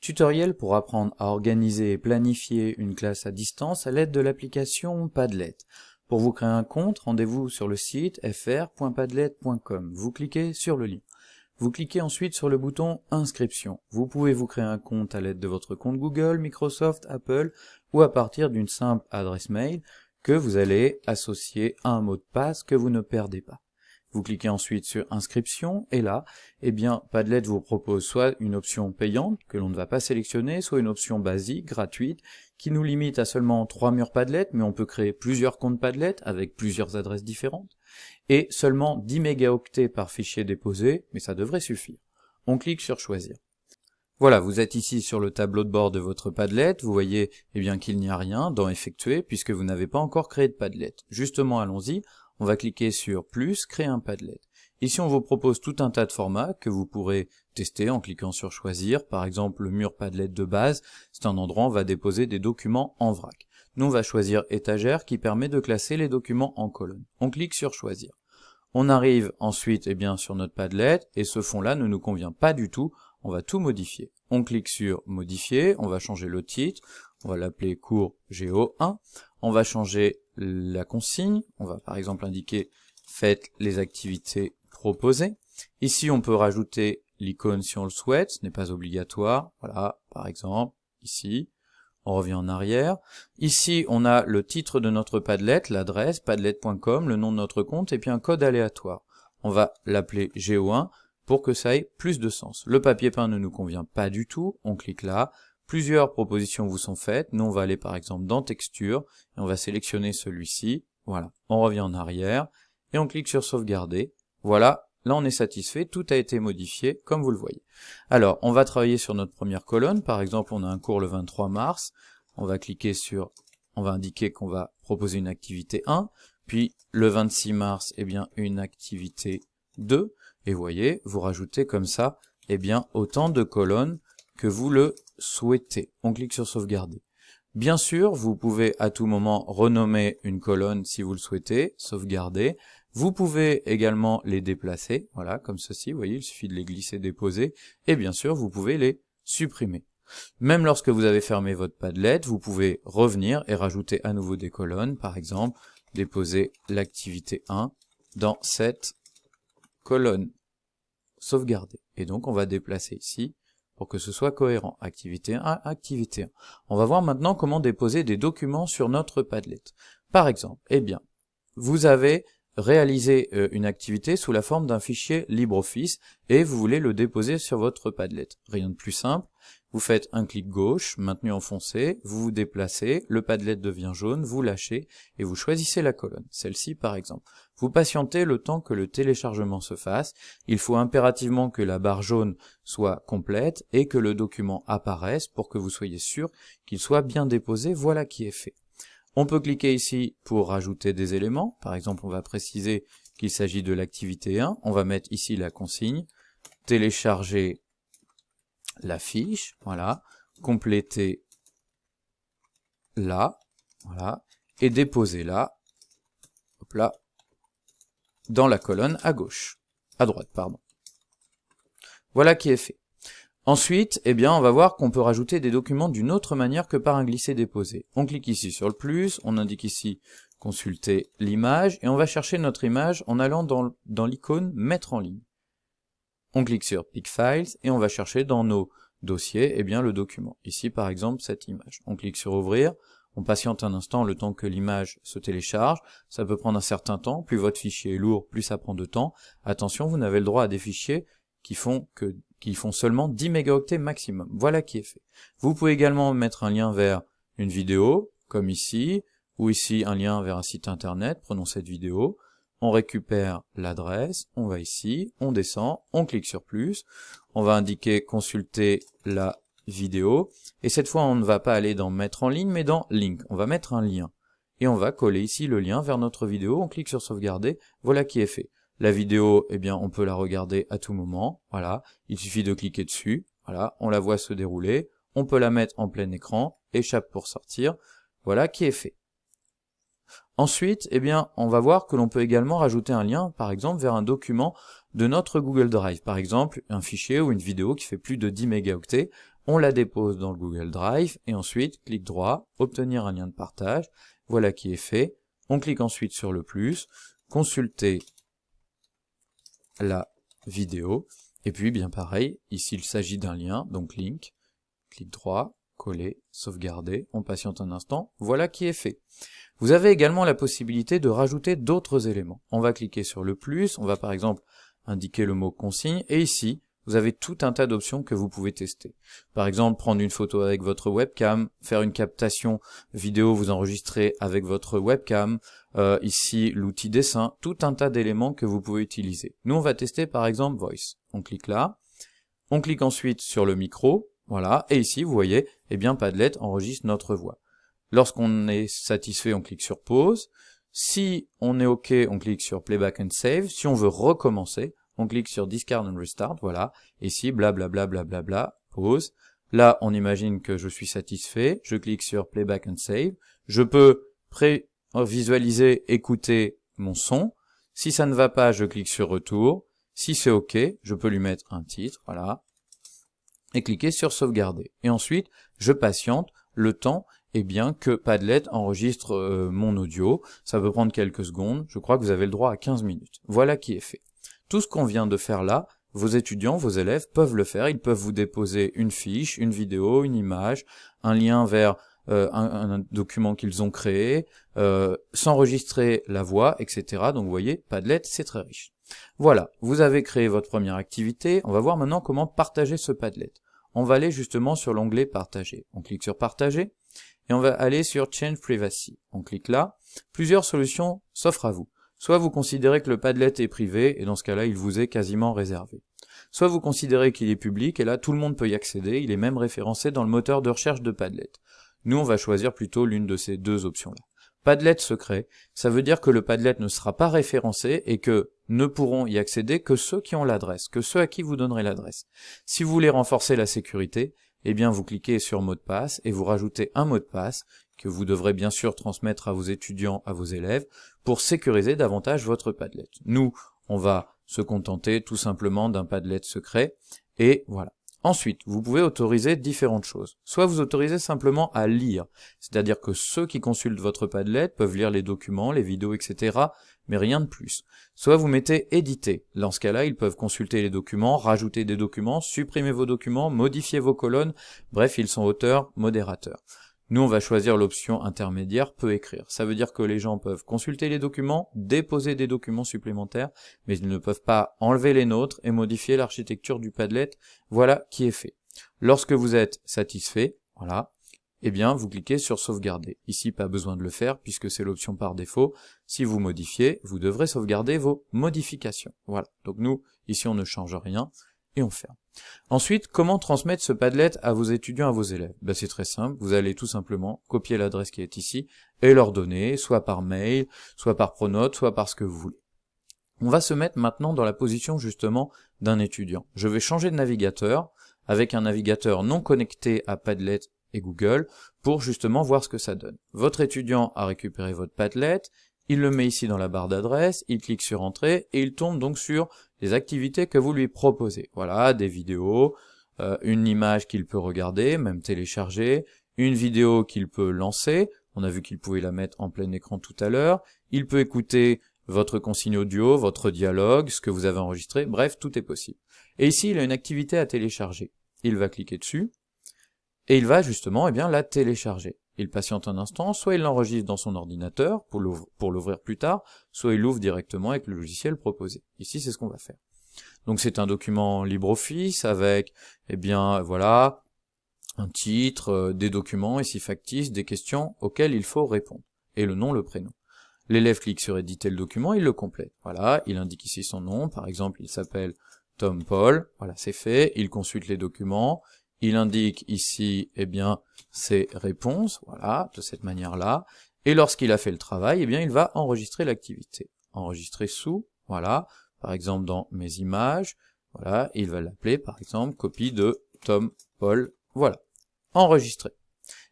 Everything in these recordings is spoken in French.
Tutoriel pour apprendre à organiser et planifier une classe à distance à l'aide de l'application Padlet. Pour vous créer un compte, rendez-vous sur le site fr.padlet.com. Vous cliquez sur le lien. Vous cliquez ensuite sur le bouton Inscription. Vous pouvez vous créer un compte à l'aide de votre compte Google, Microsoft, Apple ou à partir d'une simple adresse mail que vous allez associer à un mot de passe que vous ne perdez pas. Vous cliquez ensuite sur Inscription et là, Padlet vous propose soit une option payante que l'on ne va pas sélectionner, soit une option basique, gratuite, qui nous limite à seulement 3 murs Padlet, mais on peut créer plusieurs comptes Padlet avec plusieurs adresses différentes, et seulement 10 mégaoctets par fichier déposé, mais ça devrait suffire. On clique sur Choisir. Voilà, vous êtes ici sur le tableau de bord de votre Padlet, vous voyez qu'il n'y a rien dans Effectuer, puisque vous n'avez pas encore créé de Padlet. Justement, allons-y. On va cliquer sur Plus, créer un Padlet. Ici, on vous propose tout un tas de formats que vous pourrez tester en cliquant sur Choisir. Par exemple, le mur Padlet de base, c'est un endroit où on va déposer des documents en vrac. Nous, on va choisir Étagère qui permet de classer les documents en colonnes. On clique sur Choisir. On arrive ensuite sur notre Padlet et ce fond-là ne nous convient pas du tout. On va tout modifier. On clique sur Modifier, on va changer le titre, on va l'appeler cours Géo1. On va changer la consigne, on va par exemple indiquer faites les activités proposées. Ici on peut rajouter l'icône si on le souhaite, ce n'est pas obligatoire. Voilà, par exemple, ici, on revient en arrière. Ici on a le titre de notre Padlet, l'adresse, padlet.com, le nom de notre compte, et puis un code aléatoire. On va l'appeler Géo1 pour que ça ait plus de sens. Le papier peint ne nous convient pas du tout, on clique là. Plusieurs propositions vous sont faites, nous on va aller par exemple dans Texture, et on va sélectionner celui-ci, voilà, on revient en arrière, et on clique sur Sauvegarder, voilà, là on est satisfait, tout a été modifié, comme vous le voyez. Alors, on va travailler sur notre première colonne, par exemple on a un cours le 23 mars, on va cliquer sur, on va indiquer qu'on va proposer une activité 1, puis le 26 mars, une activité 2, et vous voyez, vous rajoutez comme ça, autant de colonnes que vous le souhaitez. On clique sur Sauvegarder. Bien sûr, vous pouvez à tout moment renommer une colonne si vous le souhaitez, sauvegarder. Vous pouvez également les déplacer, voilà, comme ceci, vous voyez, il suffit de les glisser, déposer, et bien sûr, vous pouvez les supprimer. Même lorsque vous avez fermé votre Padlet, vous pouvez revenir et rajouter à nouveau des colonnes, par exemple, déposer l'activité 1 dans cette colonne, sauvegarder. Et donc, on va déplacer ici, pour que ce soit cohérent. Activité 1, activité 1. On va voir maintenant comment déposer des documents sur notre Padlet. Par exemple, vous avez réalisé une activité sous la forme d'un fichier LibreOffice et vous voulez le déposer sur votre Padlet. Rien de plus simple. Vous faites un clic gauche, maintenu enfoncé, vous vous déplacez, le Padlet devient jaune, vous lâchez et vous choisissez la colonne, celle-ci par exemple. Vous patientez le temps que le téléchargement se fasse, il faut impérativement que la barre jaune soit complète et que le document apparaisse pour que vous soyez sûr qu'il soit bien déposé, voilà qui est fait. On peut cliquer ici pour rajouter des éléments, par exemple on va préciser qu'il s'agit de l'activité 1, on va mettre ici la consigne, télécharger la fiche, voilà, compléter là, voilà, et déposer là, hop là, dans la colonne à gauche, à droite, pardon. Voilà qui est fait. Ensuite, on va voir qu'on peut rajouter des documents d'une autre manière que par un glisser-déposer. On clique ici sur le plus, on indique ici consulter l'image, et on va chercher notre image en allant dans l'icône mettre en ligne. On clique sur Pick Files et on va chercher dans nos dossiers le document. Ici par exemple cette image. On clique sur Ouvrir, on patiente un instant le temps que l'image se télécharge. Ça peut prendre un certain temps, plus votre fichier est lourd, plus ça prend de temps. Attention, vous n'avez le droit à des fichiers qui font seulement 10 mégaoctets maximum. Voilà qui est fait. Vous pouvez également mettre un lien vers une vidéo, comme ici, ou ici un lien vers un site internet, prenons cette vidéo. On récupère l'adresse, on va ici, on descend, on clique sur plus, on va indiquer consulter la vidéo, et cette fois on ne va pas aller dans mettre en ligne, mais dans link, on va mettre un lien, et on va coller ici le lien vers notre vidéo, on clique sur sauvegarder, voilà qui est fait. La vidéo, on peut la regarder à tout moment, voilà, il suffit de cliquer dessus, voilà, on la voit se dérouler, on peut la mettre en plein écran, échappe pour sortir, voilà qui est fait. Ensuite, on va voir que l'on peut également rajouter un lien, par exemple, vers un document de notre Google Drive. Par exemple, un fichier ou une vidéo qui fait plus de 10 mégaoctets. on la dépose dans le Google Drive, et ensuite, clic droit, obtenir un lien de partage, voilà qui est fait. On clique ensuite sur le plus, consulter la vidéo, et puis bien pareil, ici il s'agit d'un lien, donc link, clic droit, coller, sauvegarder, on patiente un instant, voilà qui est fait. Vous avez également la possibilité de rajouter d'autres éléments. On va cliquer sur le plus, on va par exemple indiquer le mot consigne, et ici, vous avez tout un tas d'options que vous pouvez tester. Par exemple, prendre une photo avec votre webcam, faire une captation vidéo, vous enregistrez avec votre webcam, ici l'outil dessin, tout un tas d'éléments que vous pouvez utiliser. Nous, on va tester par exemple Voice. On clique là, on clique ensuite sur le micro, voilà, et ici, vous voyez, eh bien Padlet enregistre notre voix. Lorsqu'on est satisfait, on clique sur pause. Si on est OK, on clique sur Playback and Save. Si on veut recommencer, on clique sur Discard and Restart, voilà. Ici, blablabla, blablabla, pause. Là, on imagine que je suis satisfait. Je clique sur Playback and Save. Je peux visualiser, écouter mon son. Si ça ne va pas, je clique sur Retour. Si c'est OK, je peux lui mettre un titre, voilà. Et cliquer sur Sauvegarder. Et ensuite, je patiente le temps bien que Padlet enregistre mon audio. Ça peut prendre quelques secondes. Je crois que vous avez le droit à 15 minutes. Voilà qui est fait. Tout ce qu'on vient de faire là, vos étudiants, vos élèves peuvent le faire. Ils peuvent vous déposer une fiche, une vidéo, une image, un lien vers un document qu'ils ont créé, s'enregistrer la voix, etc. Donc vous voyez, Padlet, c'est très riche. Voilà, vous avez créé votre première activité. On va voir maintenant comment partager ce Padlet. On va aller justement sur l'onglet Partager. On clique sur Partager. Et on va aller sur Change Privacy. On clique là. Plusieurs solutions s'offrent à vous. Soit vous considérez que le Padlet est privé, et dans ce cas-là, il vous est quasiment réservé. Soit vous considérez qu'il est public, et là, tout le monde peut y accéder, il est même référencé dans le moteur de recherche de Padlet. Nous, on va choisir plutôt l'une de ces deux options-là. Padlet secret, ça veut dire que le Padlet ne sera pas référencé, et que ne pourront y accéder que ceux qui ont l'adresse, que ceux à qui vous donnerez l'adresse. Si vous voulez renforcer la sécurité, eh bien vous cliquez sur mot de passe et vous rajoutez un mot de passe que vous devrez bien sûr transmettre à vos étudiants, à vos élèves, pour sécuriser davantage votre Padlet. Nous, on va se contenter tout simplement d'un Padlet secret, et voilà. Ensuite, vous pouvez autoriser différentes choses. Soit vous autorisez simplement à lire, c'est-à-dire que ceux qui consultent votre Padlet peuvent lire les documents, les vidéos, etc., mais rien de plus. Soit vous mettez éditer. Dans ce cas-là, ils peuvent consulter les documents, rajouter des documents, supprimer vos documents, modifier vos colonnes, bref, ils sont auteurs, modérateurs. Nous, on va choisir l'option intermédiaire, peut écrire. Ça veut dire que les gens peuvent consulter les documents, déposer des documents supplémentaires, mais ils ne peuvent pas enlever les nôtres et modifier l'architecture du Padlet. Voilà qui est fait. Lorsque vous êtes satisfait, voilà, eh bien, vous cliquez sur sauvegarder. Ici, pas besoin de le faire puisque c'est l'option par défaut. Si vous modifiez, vous devrez sauvegarder vos modifications. Voilà. Donc nous, ici, on ne change rien et on ferme. Ensuite, comment transmettre ce Padlet à vos étudiants, à vos élèves? C'est très simple, vous allez tout simplement copier l'adresse qui est ici et leur donner, soit par mail, soit par Pronote, soit par ce que vous voulez. On va se mettre maintenant dans la position justement d'un étudiant. Je vais changer de navigateur avec un navigateur non connecté à Padlet et Google pour justement voir ce que ça donne. Votre étudiant a récupéré votre Padlet, il le met ici dans la barre d'adresse, il clique sur Entrée et il tombe donc sur les activités que vous lui proposez. Voilà, des vidéos, une image qu'il peut regarder, même télécharger, une vidéo qu'il peut lancer, on a vu qu'il pouvait la mettre en plein écran tout à l'heure, il peut écouter votre consigne audio, votre dialogue, ce que vous avez enregistré, bref, tout est possible. Et ici, il a une activité à télécharger. Il va cliquer dessus, et il va justement la télécharger. Il patiente un instant, soit il l'enregistre dans son ordinateur pour l'ouvrir plus tard, soit il l'ouvre directement avec le logiciel proposé. Ici, c'est ce qu'on va faire. Donc c'est un document LibreOffice avec, voilà, un titre, des documents, ici factices, des questions auxquelles il faut répondre, et le nom, le prénom. L'élève clique sur éditer le document, il le complète. Voilà, il indique ici son nom, par exemple, il s'appelle Tom Paul, voilà, c'est fait, il consulte les documents, il indique ici, ses réponses, voilà, de cette manière-là, et lorsqu'il a fait le travail, il va enregistrer l'activité. Enregistrer sous, voilà, par exemple dans mes images, voilà, il va l'appeler, par exemple, copie de Tom Paul, voilà, enregistré.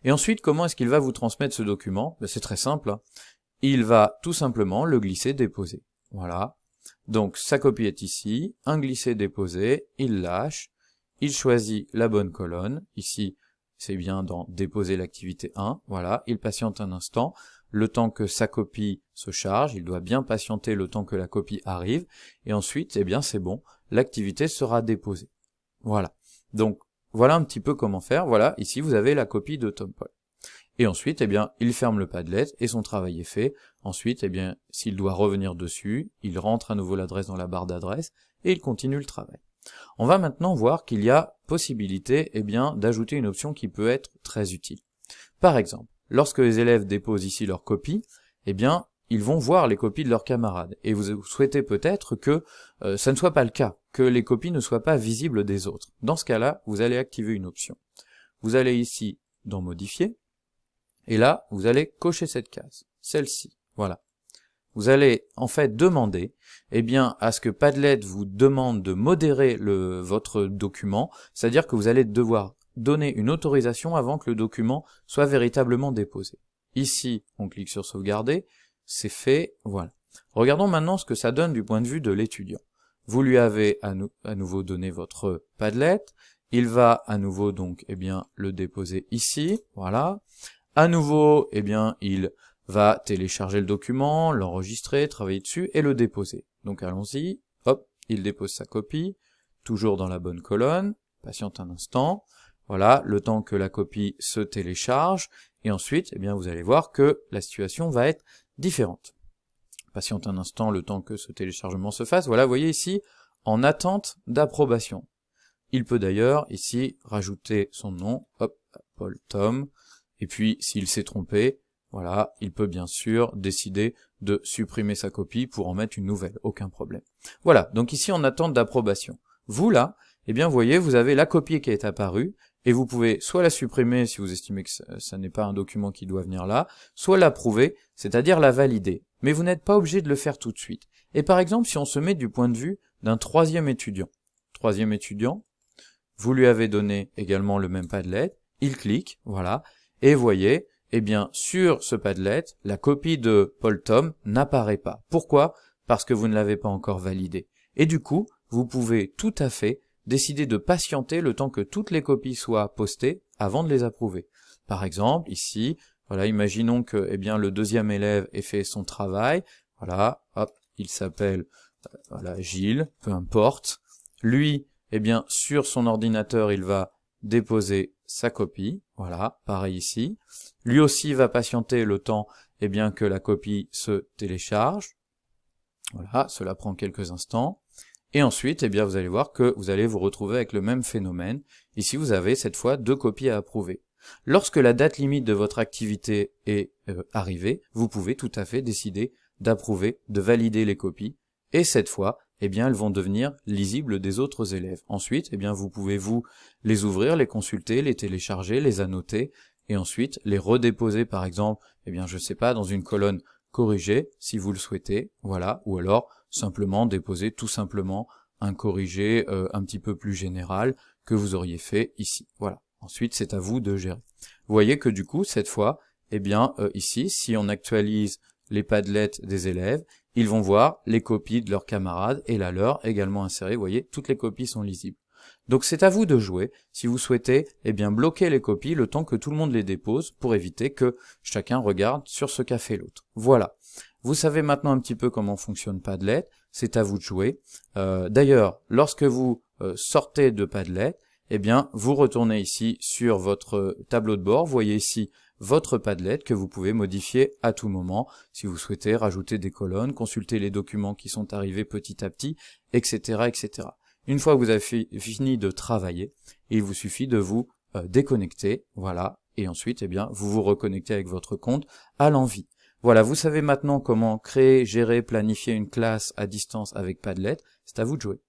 Et ensuite, comment est-ce qu'il va vous transmettre ce document? C'est très simple, hein. Il va tout simplement le glisser, déposer, voilà. Donc sa copie est ici, un glisser, déposer, il lâche, il choisit la bonne colonne, ici c'est bien dans déposer l'activité 1, voilà, il patiente un instant, le temps que sa copie se charge, il doit bien patienter le temps que la copie arrive, et ensuite, eh bien c'est bon, l'activité sera déposée. Voilà, donc voilà un petit peu comment faire, voilà, ici vous avez la copie de Tom Paul. Et ensuite, eh bien, il ferme le Padlet et son travail est fait. Ensuite, eh bien, s'il doit revenir dessus, il rentre à nouveau l'adresse dans la barre d'adresse et il continue le travail. On va maintenant voir qu'il y a possibilité, eh bien, d'ajouter une option qui peut être très utile. Par exemple, lorsque les élèves déposent ici leur copie, eh bien, ils vont voir les copies de leurs camarades. Et vous souhaitez peut-être que ça ne soit pas le cas, que les copies ne soient pas visibles des autres. Dans ce cas-là, vous allez activer une option. Vous allez ici dans Modifier, et là, vous allez cocher cette case, celle-ci, voilà. Vous allez en fait demander, eh bien, à ce que Padlet vous demande de modérer votre document, c'est-à-dire que vous allez devoir donner une autorisation avant que le document soit véritablement déposé. Ici, on clique sur sauvegarder, c'est fait, voilà. Regardons maintenant ce que ça donne du point de vue de l'étudiant. Vous lui avez à nouveau donné votre Padlet, il va à nouveau donc, eh bien, le déposer ici, voilà. À nouveau, eh bien, il va télécharger le document, l'enregistrer, travailler dessus et le déposer. Donc allons-y, hop, il dépose sa copie, toujours dans la bonne colonne, patiente un instant, voilà, le temps que la copie se télécharge, et ensuite, eh bien, vous allez voir que la situation va être différente. Patiente un instant, le temps que ce téléchargement se fasse, voilà, vous voyez ici, en attente d'approbation. Il peut d'ailleurs, ici, rajouter son nom, hop, Paul Tom, et puis, s'il s'est trompé, voilà, il peut bien sûr décider de supprimer sa copie pour en mettre une nouvelle, aucun problème. Voilà, donc ici en attente d'approbation. Vous là, eh bien vous voyez, vous avez la copie qui est apparue, et vous pouvez soit la supprimer si vous estimez que ça n'est pas un document qui doit venir là, soit l'approuver, c'est-à-dire la valider. Mais vous n'êtes pas obligé de le faire tout de suite. Et par exemple, si on se met du point de vue d'un troisième étudiant, vous lui avez donné également le même Padlet, il clique, voilà, et vous voyez, eh bien, sur ce Padlet, la copie de Paul Tom n'apparaît pas. Pourquoi? Parce que vous ne l'avez pas encore validé. Et du coup, vous pouvez tout à fait décider de patienter le temps que toutes les copies soient postées avant de les approuver. Par exemple, ici, voilà, imaginons que, eh bien, le deuxième élève ait fait son travail. Voilà, hop, il s'appelle, voilà, Gilles, peu importe. Lui, eh bien, sur son ordinateur, il va déposer sa copie, voilà, pareil ici. Lui aussi va patienter le temps, eh bien, que la copie se télécharge. Voilà, cela prend quelques instants. Et ensuite, eh bien, vous allez voir que vous allez vous retrouver avec le même phénomène. Ici, vous avez cette fois 2 copies à approuver. Lorsque la date limite de votre activité est arrivée, vous pouvez tout à fait décider d'approuver, de valider les copies. Et cette fois, eh bien, elles vont devenir lisibles des autres élèves. Ensuite, eh bien, vous pouvez les ouvrir, les consulter, les télécharger, les annoter, et ensuite les redéposer, par exemple, eh bien, je sais pas, dans une colonne corrigée, si vous le souhaitez, voilà, ou alors simplement déposer tout simplement un corrigé un petit peu plus général que vous auriez fait ici. Voilà. Ensuite, c'est à vous de gérer. Vous voyez que du coup, cette fois, eh bien, ici, si on actualise les Padlets des élèves, ils vont voir les copies de leurs camarades et la leur également insérées. Vous voyez, toutes les copies sont lisibles. Donc c'est à vous de jouer. Si vous souhaitez, eh bien, bloquer les copies le temps que tout le monde les dépose pour éviter que chacun regarde sur ce qu'a fait l'autre. Voilà. Vous savez maintenant un petit peu comment fonctionne Padlet. C'est à vous de jouer. D'ailleurs, lorsque vous sortez de Padlet, eh bien, vous retournez ici sur votre tableau de bord. Vous voyez ici votre Padlet que vous pouvez modifier à tout moment si vous souhaitez rajouter des colonnes, consulter les documents qui sont arrivés petit à petit, etc., etc. Une fois que vous avez fini de travailler, il vous suffit de vous déconnecter, voilà, et ensuite, eh bien, vous vous reconnectez avec votre compte à l'envie. Voilà, vous savez maintenant comment créer, gérer, planifier une classe à distance avec Padlet. C'est à vous de jouer.